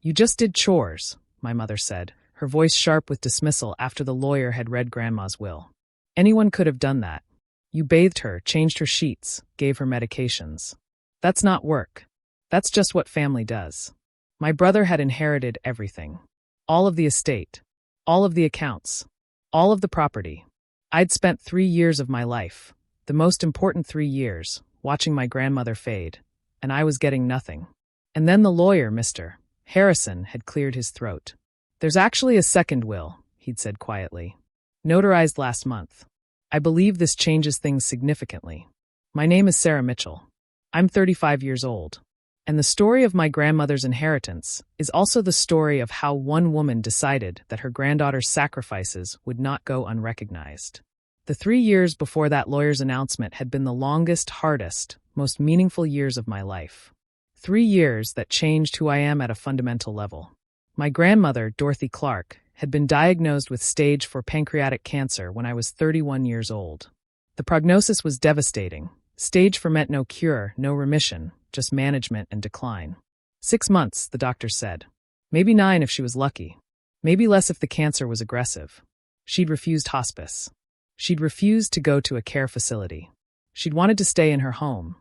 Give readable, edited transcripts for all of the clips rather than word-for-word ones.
"You just did chores," my mother said, her voice sharp with dismissal after the lawyer had read Grandma's will. "Anyone could have done that. You bathed her, changed her sheets, gave her medications. That's not work. That's just what family does." My brother had inherited everything. All of the estate. All of the accounts. All of the property. I'd spent 3 years of my life, the most important 3 years, watching my grandmother fade, and I was getting nothing. And then the lawyer, Mr. Harrison, had cleared his throat. "There's actually a second will," he'd said quietly. "Notarized last month. I believe this changes things significantly. My name is Sarah Mitchell. I'm 35 years old. And the story of my grandmother's inheritance is also the story of how one woman decided that her granddaughter's sacrifices would not go unrecognized. The 3 years before that lawyer's announcement had been the longest, hardest, most meaningful years of my life. 3 years that changed who I am at a fundamental level. My grandmother, Dorothy Clark, had been diagnosed with stage 4 pancreatic cancer when I was 31 years old. The prognosis was devastating. Stage 4 meant no cure, no remission, just management and decline. 6 months, the doctor said. Maybe 9 if she was lucky. Maybe less if the cancer was aggressive. She'd refused hospice. She'd refused to go to a care facility. She'd wanted to stay in her home.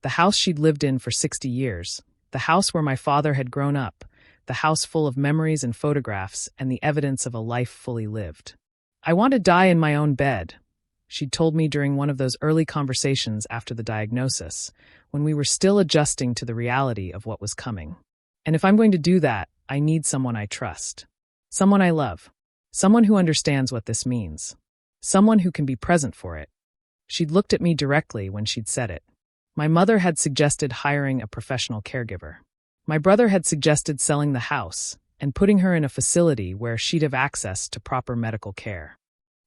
The house she'd lived in for 60 years. The house where my father had grown up. The house full of memories and photographs and the evidence of a life fully lived. "I want to die in my own bed," she'd told me during one of those early conversations after the diagnosis, when we were still adjusting to the reality of what was coming. "And if I'm going to do that, I need someone I trust. Someone I love. Someone who understands what this means. Someone who can be present for it." She'd looked at me directly when she'd said it. My mother had suggested hiring a professional caregiver. My brother had suggested selling the house and putting her in a facility where she'd have access to proper medical care.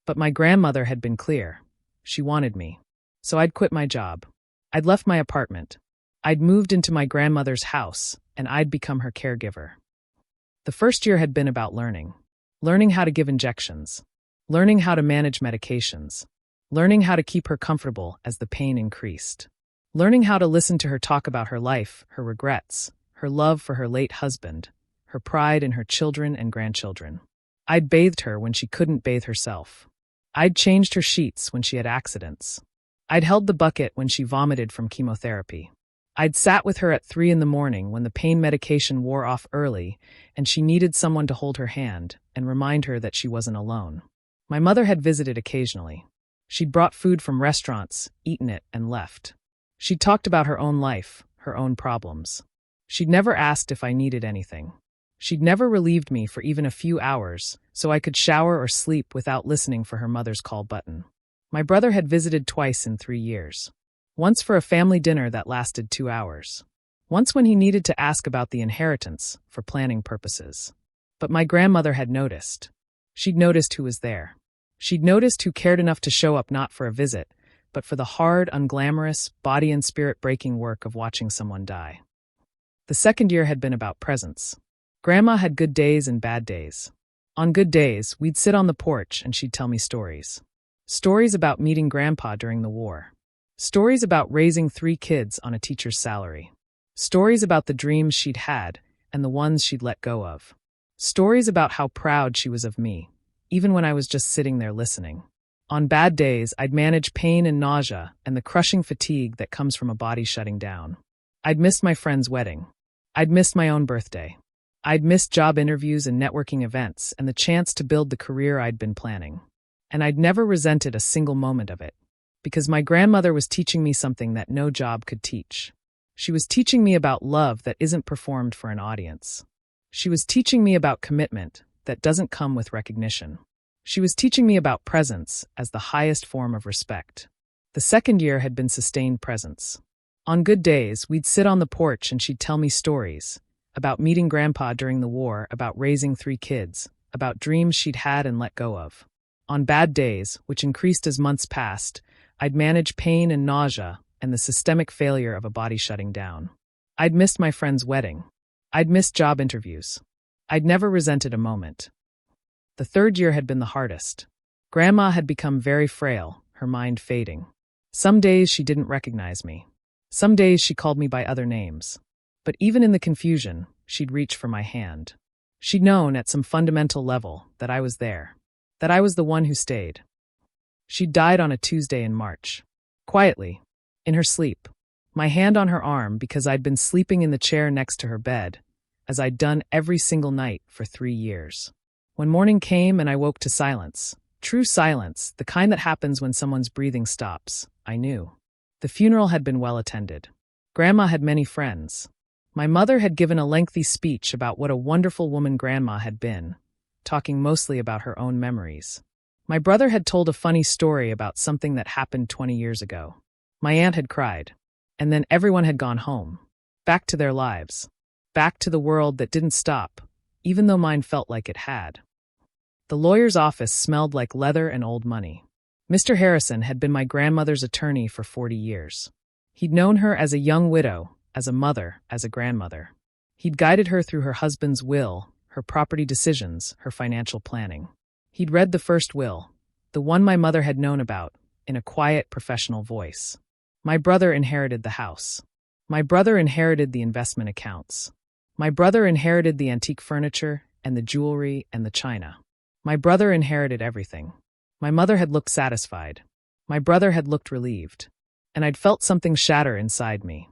But my grandmother had been clear. She wanted me. So I'd quit my job. I'd left my apartment. I'd moved into my grandmother's house, and I'd become her caregiver. The first year had been about learning. Learning how to give injections. Learning how to manage medications. Learning how to keep her comfortable as the pain increased. Learning how to listen to her talk about her life, her regrets, her love for her late husband, her pride in her children and grandchildren. I'd bathed her when she couldn't bathe herself. I'd changed her sheets when she had accidents. I'd held the bucket when she vomited from chemotherapy. I'd sat with her at 3 a.m. when the pain medication wore off early and she needed someone to hold her hand and remind her that she wasn't alone. My mother had visited occasionally. She'd brought food from restaurants, eaten it, and left. She'd talked about her own life, her own problems. She'd never asked if I needed anything. She'd never relieved me for even a few hours, so I could shower or sleep without listening for her mother's call button. My brother had visited twice in 3 years. Once for a family dinner that lasted 2 hours. Once when he needed to ask about the inheritance, for planning purposes. But my grandmother had noticed. She'd noticed who was there. She'd noticed who cared enough to show up not for a visit, but for the hard, unglamorous, body and spirit-breaking work of watching someone die. The second year had been about presence. Grandma had good days and bad days. On good days, we'd sit on the porch and she'd tell me stories. Stories about meeting Grandpa during the war. Stories about raising 3 kids on a teacher's salary. Stories about the dreams she'd had and the ones she'd let go of. Stories about how proud she was of me, even when I was just sitting there listening. On bad days, I'd manage pain and nausea and the crushing fatigue that comes from a body shutting down. I'd missed my friend's wedding. I'd missed my own birthday. I'd missed job interviews and networking events and the chance to build the career I'd been planning. And I'd never resented a single moment of it. Because my grandmother was teaching me something that no job could teach. She was teaching me about love that isn't performed for an audience. She was teaching me about commitment that doesn't come with recognition. She was teaching me about presence as the highest form of respect. The second year had been sustained presence. On good days, we'd sit on the porch and she'd tell me stories about meeting Grandpa during the war, about raising 3 kids, about dreams she'd had and let go of. On bad days, which increased as months passed, I'd manage pain and nausea and the systemic failure of a body shutting down. I'd missed my friend's wedding. I'd missed job interviews. I'd never resented a moment. The third year had been the hardest. Grandma had become very frail, her mind fading. Some days she didn't recognize me. Some days she called me by other names. But even in the confusion, she'd reach for my hand. She'd known at some fundamental level that I was there, that I was the one who stayed. She'd died on a Tuesday in March. Quietly, in her sleep, my hand on her arm because I'd been sleeping in the chair next to her bed, as I'd done every single night for 3 years. When morning came and I woke to silence, true silence, the kind that happens when someone's breathing stops, I knew. The funeral had been well attended. Grandma had many friends. My mother had given a lengthy speech about what a wonderful woman Grandma had been, talking mostly about her own memories. My brother had told a funny story about something that happened 20 years ago. My aunt had cried. And then everyone had gone home, back to their lives, back to the world that didn't stop, even though mine felt like it had. The lawyer's office smelled like leather and old money. Mr. Harrison had been my grandmother's attorney for 40 years. He'd known her as a young widow, as a mother, as a grandmother. He'd guided her through her husband's will, her property decisions, her financial planning. He'd read the first will, the one my mother had known about, in a quiet, professional voice. My brother inherited the house. My brother inherited the investment accounts. My brother inherited the antique furniture and the jewelry and the china. My brother inherited everything. My mother had looked satisfied. My brother had looked relieved. And I'd felt something shatter inside me.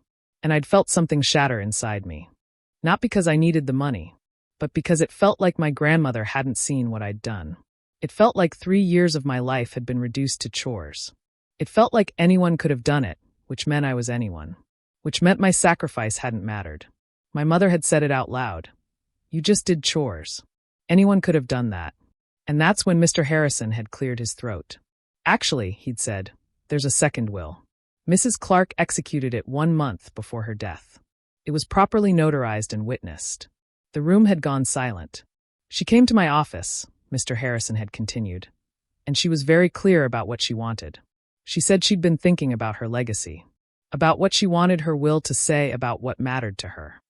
Not because I needed the money, but because it felt like my grandmother hadn't seen what I'd done. It felt like 3 years of my life had been reduced to chores. It felt like anyone could have done it, which meant I was anyone. Which meant my sacrifice hadn't mattered. My mother had said it out loud. You just did chores. Anyone could have done that. And that's when Mr. Harrison had cleared his throat. Actually, he'd said, there's a second will. Mrs. Clark executed it 1 month before her death. It was properly notarized and witnessed. The room had gone silent. She came to my office, Mr. Harrison had continued, and she was very clear about what she wanted. She said she'd been thinking about her legacy, about what she wanted her will to say about what mattered to her.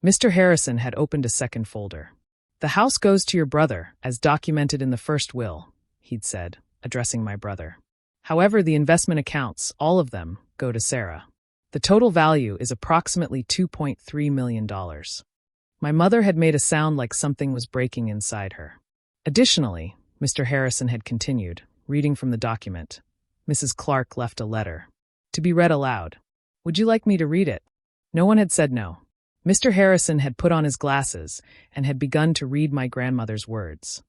Mr. Harrison had opened a second folder. The house goes to your brother, as documented in the first will, he'd said, addressing my brother. However, the investment accounts, all of them, go to Sarah. The total value is approximately $2.3 million. My mother had made a sound like something was breaking inside her. Additionally, Mr. Harrison had continued, reading from the document, Mrs. Clark left a letter. To be read aloud. Would you like me to read it? No one had said no. Mr. Harrison had put on his glasses and had begun to read my grandmother's words.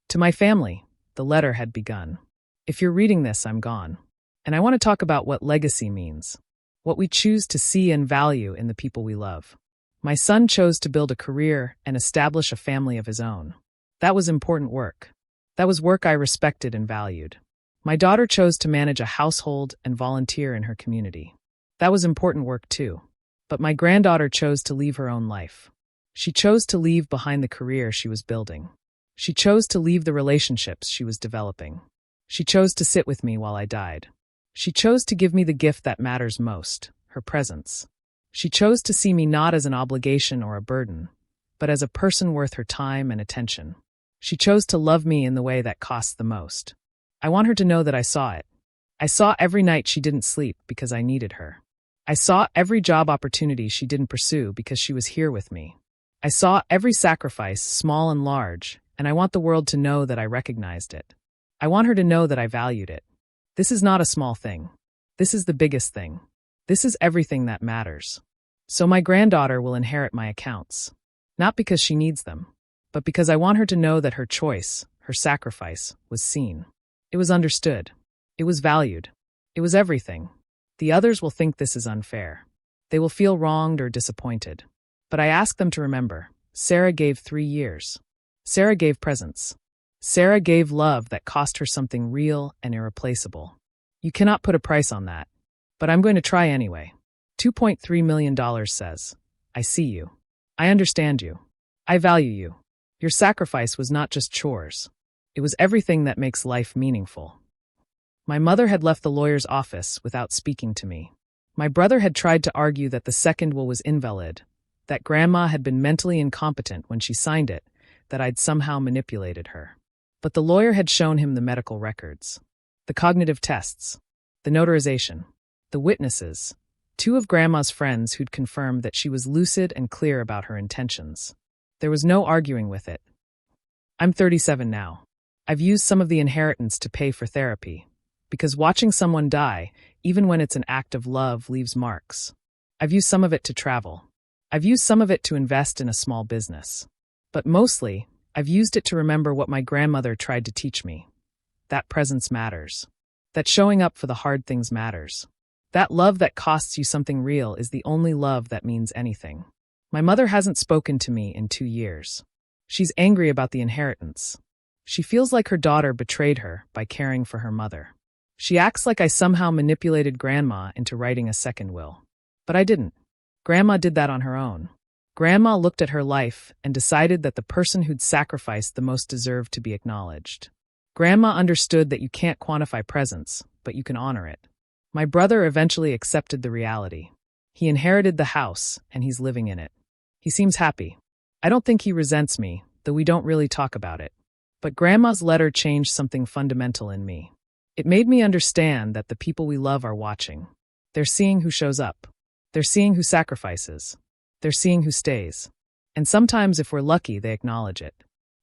To my family, the letter had begun. If you're reading this, I'm gone. And I want to talk about what legacy means. What we choose to see and value in the people we love. My son chose to build a career and establish a family of his own. That was important work. That was work I respected and valued. My daughter chose to manage a household and volunteer in her community. That was important work too. But my granddaughter chose to leave her own life. She chose to leave behind the career she was building. She chose to leave the relationships she was developing. She chose to sit with me while I died. She chose to give me the gift that matters most, her presence. She chose to see me not as an obligation or a burden, but as a person worth her time and attention. She chose to love me in the way that costs the most. I want her to know that I saw it. I saw every night she didn't sleep because I needed her. I saw every job opportunity she didn't pursue because she was here with me. I saw every sacrifice, small and large, and I want the world to know that I recognized it. I want her to know that I valued it. This is not a small thing. This is the biggest thing. This is everything that matters. So my granddaughter will inherit my accounts. Not because she needs them, but because I want her to know that her choice, her sacrifice, was seen. It was understood. It was valued. It was everything. The others will think this is unfair. They will feel wronged or disappointed. But I ask them to remember, Sarah gave 3 years. Sarah gave presence. Sarah gave love that cost her something real and irreplaceable. You cannot put a price on that. But I'm going to try anyway. $2.3 million says, I see you. I understand you. I value you. Your sacrifice was not just chores. It was everything that makes life meaningful. My mother had left the lawyer's office without speaking to me. My brother had tried to argue that the second will was invalid, that Grandma had been mentally incompetent when she signed it, that I'd somehow manipulated her. But the lawyer had shown him the medical records, the cognitive tests, the notarization, the witnesses, Two of Grandma's friends who'd confirmed that she was lucid and clear about her intentions. There was no arguing with it. I'm 37 now. I've used some of the inheritance to pay for therapy, because watching someone die, even when it's an act of love, leaves marks. I've used some of it to travel. I've used some of it to invest in a small business. But mostly, I've used it to remember what my grandmother tried to teach me. That presence matters. That showing up for the hard things matters. That love that costs you something real is the only love that means anything. My mother hasn't spoken to me in 2 years. She's angry about the inheritance. She feels like her daughter betrayed her by caring for her mother. She acts like I somehow manipulated Grandma into writing a second will. But I didn't. Grandma did that on her own. Grandma looked at her life and decided that the person who'd sacrificed the most deserved to be acknowledged. Grandma understood that you can't quantify presence, but you can honor it. My brother eventually accepted the reality. He inherited the house, and he's living in it. He seems happy. I don't think he resents me, though we don't really talk about it. But Grandma's letter changed something fundamental in me. It made me understand that the people we love are watching. They're seeing who shows up. They're seeing who sacrifices. They're seeing who stays. And sometimes, if we're lucky, they acknowledge it.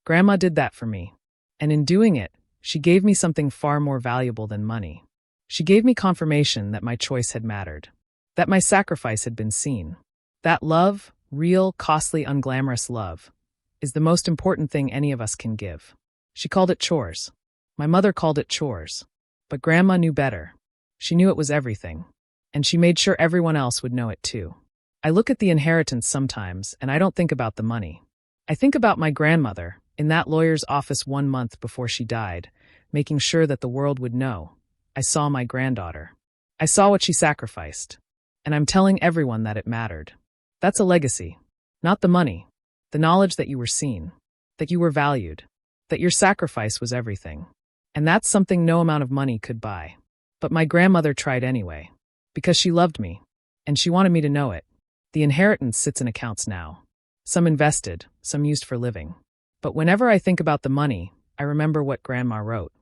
Grandma did that for me. And in doing it, she gave me something far more valuable than money. She gave me confirmation that my choice had mattered. That my sacrifice had been seen. That love, real, costly, unglamorous love, is the most important thing any of us can give. She called it chores. My mother called it chores. But Grandma knew better. She knew it was everything. And she made sure everyone else would know it too. I look at the inheritance sometimes, and I don't think about the money. I think about my grandmother, in that lawyer's office 1 month before she died, making sure that the world would know. I saw my granddaughter. I saw what she sacrificed. And I'm telling everyone that it mattered. That's a legacy. Not the money. The knowledge that you were seen. That you were valued. That your sacrifice was everything. And that's something no amount of money could buy. But my grandmother tried anyway. Because she loved me. And she wanted me to know it. The inheritance sits in accounts now. Some invested, some used for living. But whenever I think about the money, I remember what Grandma wrote.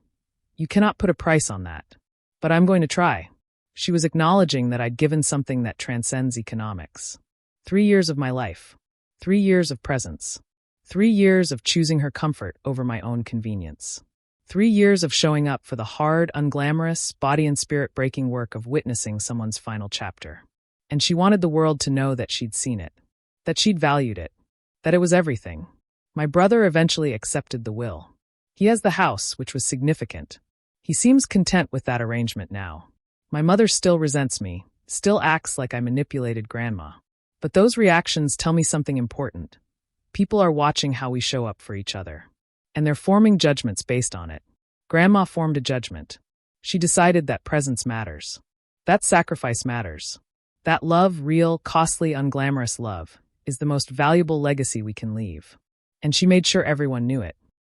You cannot put a price on that. But I'm going to try. She was acknowledging that I'd given something that transcends economics. 3 years of my life. 3 years of presence. 3 years of choosing her comfort over my own convenience. 3 years of showing up for the hard, unglamorous, body and spirit breaking work of witnessing someone's final chapter. And she wanted the world to know that she'd seen it. That she'd valued it. That it was everything. My brother eventually accepted the will. He has the house, which was significant. He seems content with that arrangement now. My mother still resents me, still acts like I manipulated Grandma. But those reactions tell me something important. People are watching how we show up for each other. And they're forming judgments based on it. Grandma formed a judgment. She decided that presence matters. That sacrifice matters. That love, real, costly, unglamorous love, is the most valuable legacy we can leave. And she made sure everyone knew it.